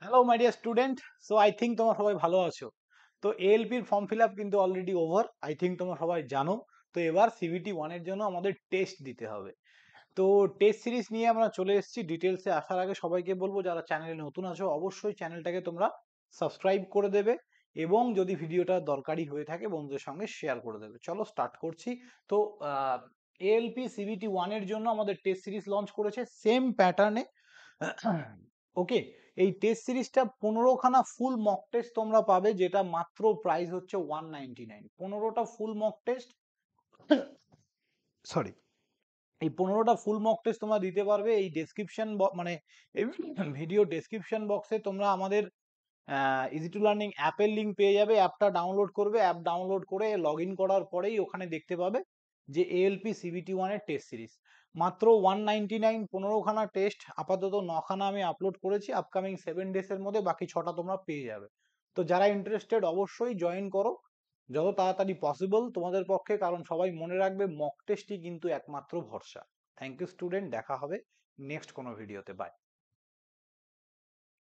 Hello my dear student. So I think তোমরা সবাই ভালো আছো। তো এএলপির ফর্ম ফিল আপ কিন্তু অলরেডি ওভার, আই থিঙ্ক তোমরা সবাই জানো। তো এবার সিবিটি ওয়ানের জন্য আমাদের টেস্ট দিতে হবে। তো টেস্ট সিরিজ নিয়ে আমরা চলে এসেছি। ডিটেলসে আসার আগে সবাইকে বলবো, যারা চ্যানেলে নতুন আছো অবশ্যই চ্যানেলটাকে তোমরা সাবস্ক্রাইব করে দেবে এবং যদি ভিডিওটা দরকারি হয়ে থাকে বন্ধুদের সঙ্গে শেয়ার করে দেবে। চলো স্টার্ট করছি। তো এএলপি সিবিটি ওয়ানের জন্য আমাদের টেস্ট সিরিজ লঞ্চ করেছে সেম প্যাটার্নে। ওকে, এই টেস্ট সিরিজটা 15খানা ফুল মক টেস্ট তোমরা পাবে, যেটা মাত্র প্রাইস হচ্ছে 199। 15টা ফুল মক টেস্ট, সরি, এই 15টা ফুল মক টেস্ট তোমরা দিতে পারবে। এই ডেসক্রিপশন মানে এই ভিডিও ডেসক্রিপশন বক্সে তোমরা আমাদের ইজি টু লার্নিং অ্যাপের লিঙ্ক পেয়ে যাবে। অ্যাপটা ডাউনলোড করবে, অ্যাপ ডাউনলোড করে লগ ইন করার পরেই ওখানে দেখতে পাবে যে এএলপি সিবিটি ওয়ানের টেস্ট সিরিজ মাত্র 199। 15খানা টেস্ট, আপাতত 9খানা আমি আপলোড করেছি। আপকামিং 7 ডেজের মধ্যে বাকি 6টা তোমরা পেয়ে যাবে। তো যারা ইন্টারেস্টেড অবশ্যই জয়েন করো যত তাড়াতাড়ি পসিবল তোমাদের পক্ষে, কারণ সবাই মনে রাখবে মক টেস্টই কিন্তু একমাত্র ভরসা। থ্যাংক ইউ স্টুডেন্ট, দেখা হবে নেক্সট কোনো ভিডিওতে। বাই।